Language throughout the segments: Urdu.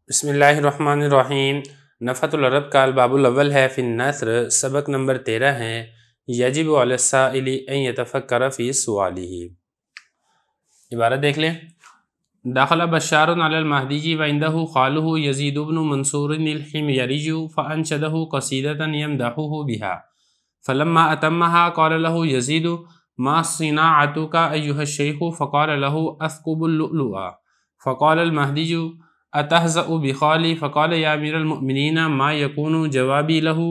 بسم اللہ الرحمن الرحیم۔ نفحۃ العرب کا الباب الاول ہے فی النثر، سبق نمبر 13 ہے یجب علی السائل ان یتفکر فی سوالہ۔ عبارت دیکھ لیں۔ دخل بشار علی المہدی وعندہ خالہ یزید بن منصور الحميري فانشدہ قصیدۃ یمدحہ بہا فلما اتمها قال له یزید ما صناعتک ایھا الشیخ فقال له اثقب اللؤلؤ فقال المہدی اتہزأ بخالی فقال یا امیر المؤمنین ما یکون جوابی له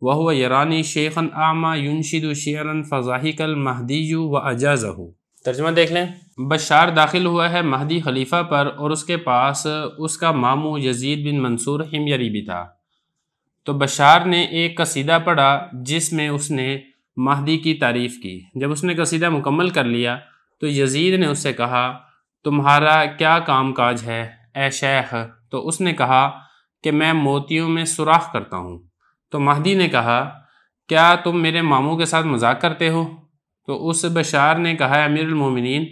وهو یرانی شیخا اعمی ینشد شعرا فضحک المہدی واجازہ۔ ترجمہ دیکھ لیں۔ بشار داخل ہوا ہے مہدی خلیفہ پر اور اس کے پاس اس کا ماموں یزید بن منصور حمیری بھی تھا۔ تو بشار نے ایک قصیدہ پڑھا جس میں اس نے مہدی کی تعریف کی۔ جب اس نے قصیدہ مکمل کر لیا تو یزید نے اس سے کہا تمہارا کیا کام کاج ہے اے شیخ؟ تو اس نے کہا کہ میں موتیوں میں سوراخ کرتا ہوں۔ تو مہدی نے کہا کیا تم میرے ماموں کے ساتھ مذاق کرتے ہو؟ تو اس بشار نے کہا امیر المومنین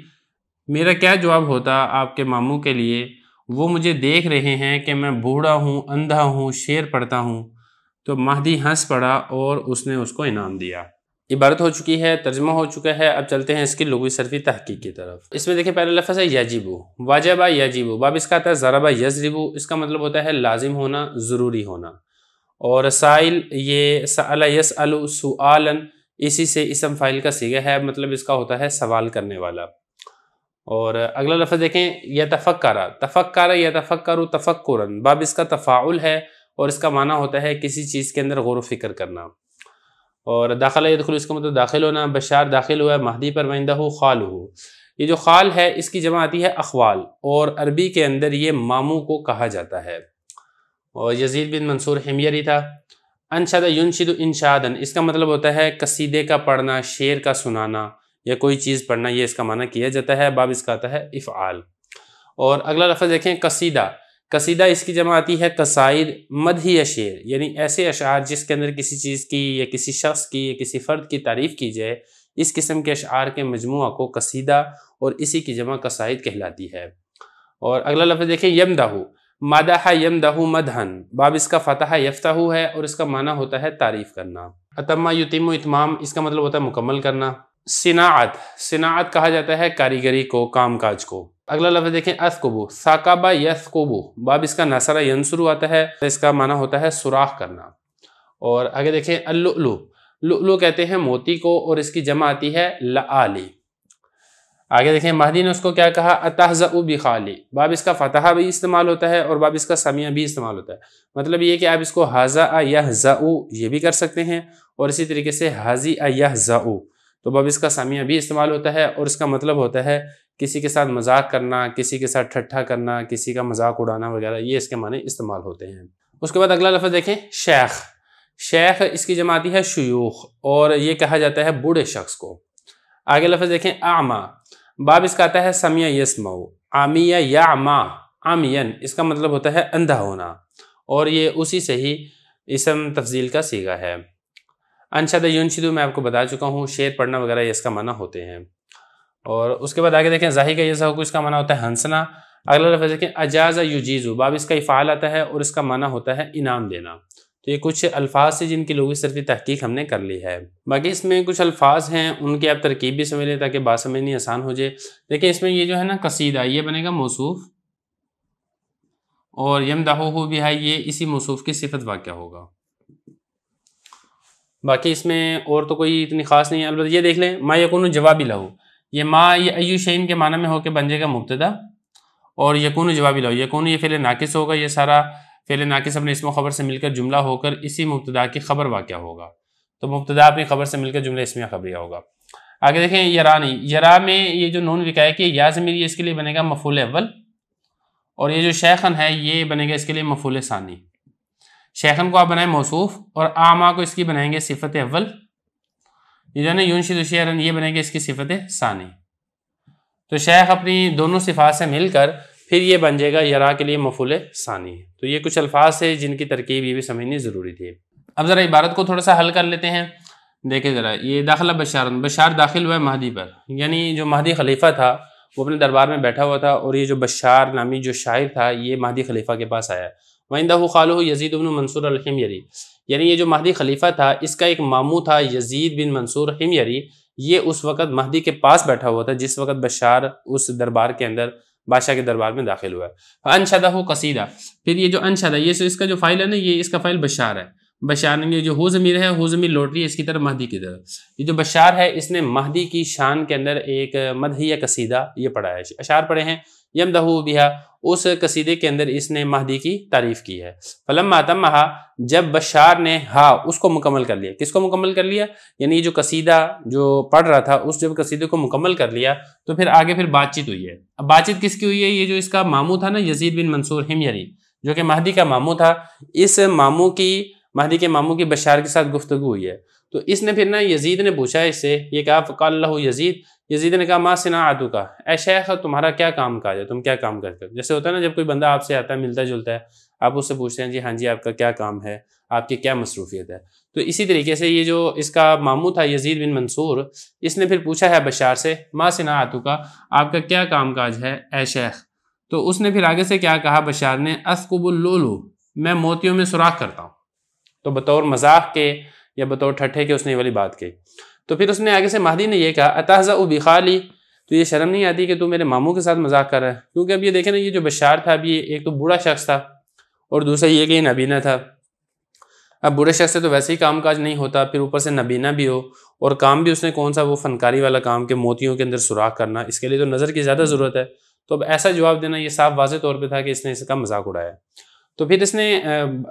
میرا کیا جواب ہوتا آپ کے ماموں کے لیے، وہ مجھے دیکھ رہے ہیں کہ میں بوڑھا ہوں، اندھا ہوں، شعر پڑھتا ہوں۔ تو مہدی ہنس پڑا اور اس نے اس کو انعام دیا۔ عبارت ہو چکی ہے، ترجمہ ہو چکا ہے، اب چلتے ہیں اس کی لغوی صرفی تحقیق کی طرف۔ اس میں دیکھیں پہلا لفظ ہے یجب، واجب یجب، باب اس کا آتا ہے ضرب یضرب، اس کا مطلب ہوتا ہے لازم ہونا، ضروری ہونا۔ اور سائل یہ سأل یسأل سؤالا، اسی سے اسم فاعل کا صیغہ ہے، مطلب اس کا ہوتا ہے سوال کرنے والا۔ اور اگلا لفظ دیکھیں یتفکر، تفکر یتفکر تفکرا، باب اس کا تفاعل ہے اور اس کا معنی ہوتا ہے کسی چیز کے اندر غور و فکر کرنا۔ اور داخلہ یدخل، اس کا مطلب داخل ہونا۔ بشار داخل ہوا ہے مہدی پر وعندہ خالہ، یہ جو خال ہے اس کی جمع آتی ہے اخوال، اور عربی کے اندر یہ ماموں کو کہا جاتا ہے۔ اور یزید بن منصور حمیری تھا۔ انشد ینشد انشادن، اس کا مطلب ہوتا ہے قصیدے کا پڑھنا، شعر کا سنانا یا کوئی چیز پڑھنا، یہ اس کا معنی کیا جاتا ہے۔ باب اس کا آتا ہے افعال۔ اور اگلا لفظ دیکھیں قصیدہ، قصیدہ اس کی جمع آتی ہے قصائد، مدحی شعر، یعنی ایسے اشعار جس کے اندر کسی چیز کی یا کسی شخص کی یا کسی فرد کی تعریف کی جائے، اس قسم کے اشعار کے مجموعہ کو قصیدہ اور اسی کی جمع قصائد کہلاتی ہے۔ اور اگلا لفظ دیکھیں یمدح، مدح یمدح مدحن، باب اس کا فتح یفتح ہے اور اس کا معنی ہوتا ہے تعریف کرنا۔ اتم یتم اتمام، اس کا مطلب ہوتا ہے مکمل کرنا۔ صناعت، صناعت کہا جاتا ہے کاریگری کو، کام کاج کو۔ اگلا لفظ دیکھیں اثقب، ثاقب یثقب، باب اس کا نصر ینصر آتا ہے، اس کا معنی ہوتا ہے سوراخ کرنا۔ اور آگے دیکھیں اللؤلؤ، لؤلؤ کہتے ہیں موتی کو اور اس کی جمع آتی ہے لآلی۔ آگے دیکھیں مہدی نے اس کو کیا کہا اتہزأ بخالی، باب اس کا فتح بھی استعمال ہوتا ہے اور باب اس کا سمیع بھی استعمال ہوتا ہے۔ مطلب یہ کہ آپ اس کو ہزأ یہزأ یہ بھی کر سکتے ہیں اور اسی طریقے سے حزئ یحزأ، تو باب اس کا سمیع بھی استعمال ہوتا ہے اور اس کا مطلب ہوتا ہے کسی کے ساتھ مذاق کرنا، کسی کے ساتھ ٹھٹھا کرنا، کسی کا مذاق اڑانا وغیرہ، یہ اس کے معنی استعمال ہوتے ہیں۔ اس کے بعد اگلا لفظ دیکھیں شیخ، شیخ اس کی جمع آتی ہے شیوخ اور یہ کہا جاتا ہے بوڑھے شخص کو۔ آگے لفظ دیکھیں اعمی، باب اس کا آتا ہے سمیع یسمع، عامی یعمی، عامین، اس کا مطلب ہوتا ہے اندھا ہونا اور یہ اسی سے ہی اسم تفضیل کا صیغہ ہے۔ انشد ینشد میں آپ کو بتا چکا ہوں، شعر پڑھنا وغیرہ یہ اس کا معنی ہوتے ہیں۔ اور اس کے بعد آگے دیکھیں ضاحک یضحک، اس کا معنی ہوتا ہے ہنسنا۔ اگلا لفظ دیکھیں اجاز یجیز، باب اس کا افعال آتا ہے اور اس کا معنی ہوتا ہے انعام دینا۔ تو یہ کچھ الفاظ سے جن کی لغوی صرفی تحقیق ہم نے کر لی ہے۔ باقی اس میں کچھ الفاظ ہیں ان کی آپ ترکیب بھی سمجھ لیں تاکہ بات سمجھنی آسان ہو جائے۔ دیکھیں اس میں یہ جو ہے نا قصیدہ، یہ بنے گا موصوف، اور یمدحہ بھی ہے، یہ اسی موصوف کی صفت واقع ہوگا۔ باقی اس میں اور تو کوئی اتنی خاص نہیں ہے، البتہ یہ دیکھ لیں ما یکون جوابی لہو، یہ ما یہ ایو شین کے معنی میں ہو کے بن جائے گا مبتدا، اور یکون جوابی لہو، یکون یہ فعل ناقص ہوگا، یہ سارا فعل ناقص اپنے اسم و خبر سے مل کر جملہ ہو کر اسی مبتدا کی خبر واقع ہوگا، تو مبتدا اپنی خبر سے مل کر جملہ اسمیہ خبریہ ہوگا۔ آگے دیکھیں یرانی، یرا میں یہ جو نون وقائے کی یا ضمیر، یہ اس کے لیے بنے گا مفعول اول، اور یہ جو شیخن ہے یہ بنے گا اس کے لیے مفعول ثانی۔ شیخن کو آپ بنائیں موصوف اور اعمیٰ کو اس کی بنائیں گے صفت اول، یہ جو ہے نا ینشد شعرا یہ بنے گا اس کی صفت ثانی۔ تو شیخ اپنی دونوں صفات سے مل کر پھر یہ بن جائے گا یرا کے لیے مفعول ثانی۔ تو یہ کچھ الفاظ ہیں جن کی ترکیب یہ بھی سمجھنی ضروری تھی۔ اب ذرا عبارت کو تھوڑا سا حل کر لیتے ہیں۔ دیکھیں ذرا، یہ داخلہ بشار، بشار داخل ہوا ہے مہدی پر، یعنی جو مہدی خلیفہ تھا وہ اپنے دربار میں بیٹھا ہوا تھا اور یہ جو بشار نامی جو شاعر تھا یہ مہدی خلیفہ کے پاس آیا۔ وَعِنْدَهُ خَالُهُ یزید بن منصور الحمیری، یعنی یہ جو مہدی خلیفہ تھا اس کا ایک ماموں تھا یزید بن منصور حمیری، یہ اس وقت مہدی کے پاس بیٹھا ہوا تھا جس وقت بشار اس دربار کے اندر بادشاہ کے دربار میں داخل ہوا ہے۔ انشدہ قصیدہ، پھر یہ جو انشدہ، یہ اس کا جو فائل ہے نا، یہ اس کا فائل بشار ہے۔ بشار نے جو ہو ضمیر ہے، ہو ضمیر لوٹ رہی ہے اس کی طرف مہدی کی طرف۔ یہ جو بشار ہے اس نے مہدی کی شان کے اندر ایک مدحیہ قصیدہ یہ پڑھا ہے، اشعار پڑھے ہیں، یمدہ بہا، اس قصیدے کے اندر اس نے مہدی کی تعریف کی ہے۔ فلما تمہا، جب بشار نے اس کو مکمل کر لیا، کس کو مکمل کر لیا؟ یعنی یہ جو قصیدہ جو پڑھ رہا تھا اس جب قصیدے کو مکمل کر لیا تو پھر آگے پھر بات چیت ہوئی ہے۔ اب بات چیت کس کی ہوئی ہے؟ یہ جو اس کا ماموں تھا نا یزید بن منصور حمیری، جو کہ مہدی کا ماموں تھا، اس مہدی کے ماموں کی بشار کے ساتھ گفتگو ہوئی ہے۔ تو اس نے پھر نا یزید نے پوچھا اس سے، یہ کہا فقال لہ یزید نے کہا ما صناعتک، اے شیخ تمہارا کیا کام کاج ہے، تم کیا کام کرتے ہو؟ جیسے ہوتا ہے نا جب کوئی بندہ آپ سے آتا ہے ملتا جلتا ہے، آپ اس سے پوچھتے ہیں جی ہاں جی آپ کا کیا کام ہے، آپ کی کیا مصروفیت ہے۔ تو اسی طریقے سے یہ جو اس کا ماموں تھا یزید بن منصور، اس نے پھر پوچھا ہے بشار سے ما صناعتک، آپ کا کیا کام کاج ہے اے شیخ؟ تو اس نے پھر آگے سے کیا کہا بشار نے، اثقب اللؤلؤ، میں موتیوں میں سوراخ کرتا ہوں۔ تو بطور مذاق کے یا بطور ٹھٹھے کے اس نے یہ والی بات کہی۔ تو پھر اس نے آگے سے مہدی نے یہ کہا اتہزأ بخالی، تو یہ شرم نہیں آتی کہ تو میرے ماموں کے ساتھ مذاق کر رہا ہے؟ کیونکہ اب یہ دیکھیں نا یہ جو بشار تھا، اب یہ ایک تو بوڑھا شخص تھا اور دوسرا یہ کہ یہ نبینہ تھا۔ اب بوڑھے شخص سے تو ویسے ہی کام کاج نہیں ہوتا، پھر اوپر سے نبینہ بھی ہو، اور کام بھی اس نے کون سا وہ فنکاری والا کام کہ موتیوں کے اندر سوراخ کرنا، اس کے لیے تو نظر کی زیادہ ضرورت ہے۔ تو اب ایسا جواب دینا یہ صاف واضح طور پہ تھا کہ اس نے اس کا مذاق اڑایا۔ تو پھر اس نے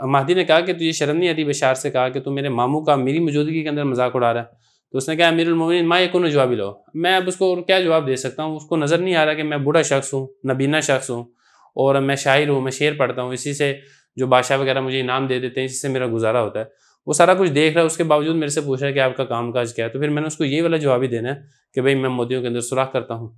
مہدی نے کہا کہ تجھے شرم نہیں آتی؟ بشار سے کہا کہ تو میرے ماموں کا میری موجودگی کے اندر مذاق اڑا رہا ہے۔ تو اس نے کہا امیر المومنین ما یکون جوابی لو، میں اب اس کو کیا جواب دے سکتا ہوں؟ اس کو نظر نہیں آ رہا کہ میں بوڑھا شخص ہوں، نبینہ شخص ہوں، اور میں شاعر ہوں، میں شعر پڑھتا ہوں، اسی سے جو بادشاہ وغیرہ مجھے انعام دے دیتے ہیں، اسی سے میرا گزارا ہوتا ہے۔ وہ سارا کچھ دیکھ رہا ہے، اس کے باوجود میرے سے پوچھ رہا ہے کہ آپ کا کام کاج کیا ہے؟ تو پھر میں نے اس کو یہ والا جواب ہی دینا ہے کہ بھئی میں موتیوں کے اندر سوراخ کرتا ہوں۔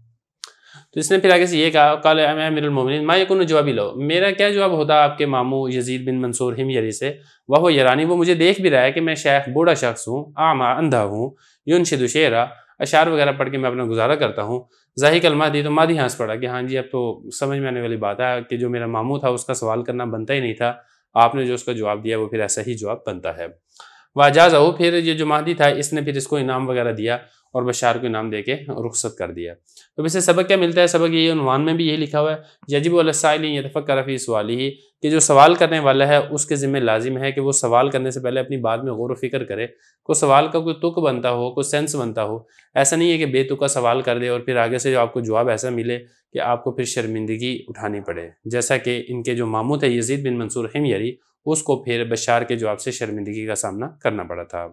تو اس نے پھر آگے سے یہ کہا قال امیر المومنین ما یکون جوابی لو، میرا کیا جواب ہوتا آپ کے ماموں یزید بن منصور حمیری سے؟ وہ یرانی، وہ مجھے دیکھ بھی رہا ہے کہ میں شیخ بوڑھا شخص ہوں، اعمیٰ اندھا ہوں، ینشد شعرا، اشعار وغیرہ پڑھ کے میں اپنا گزارا کرتا ہوں۔ ضحک المہدی، تو مہدی ہنس پڑا کہ ہاں جی اب تو سمجھ میں آنے والی بات ہے کہ جو میرا ماموں تھا اس کا سوال کرنا بنتا ہی نہیں تھا، آپ نے جو اس کا جواب دیا وہ پھر ایسا ہی جواب بنتا ہے۔ واجازہ، پھر یہ جو مہدی تھا اس نے پھر اس کو انعام وغیرہ دیا اور بشار کو انعام دے کے رخصت کر دیا۔ تو اس سے سبق کیا ملتا ہے؟ سبق یہ عنوان میں بھی یہی لکھا ہوا ہے یجب علی السائل ان یتفکر فی سوالہ، کہ جو سوال کرنے والا ہے اس کے ذمہ لازم ہے کہ وہ سوال کرنے سے پہلے اپنی بات میں غور و فکر کرے، کوئی سوال کا کوئی تک بنتا ہو، کوئی سینس بنتا ہو۔ ایسا نہیں ہے کہ بے تکا سوال کر دے اور پھر آگے سے جو آپ کو جواب ایسا ملے کہ آپ کو پھر شرمندگی اٹھانی پڑے، جیسا کہ ان کے جو ماموں تھے یزید بن منصور حمیری، اس کو پھر بشار کے جواب سے شرمندگی کا سامنا کرنا پڑا تھا۔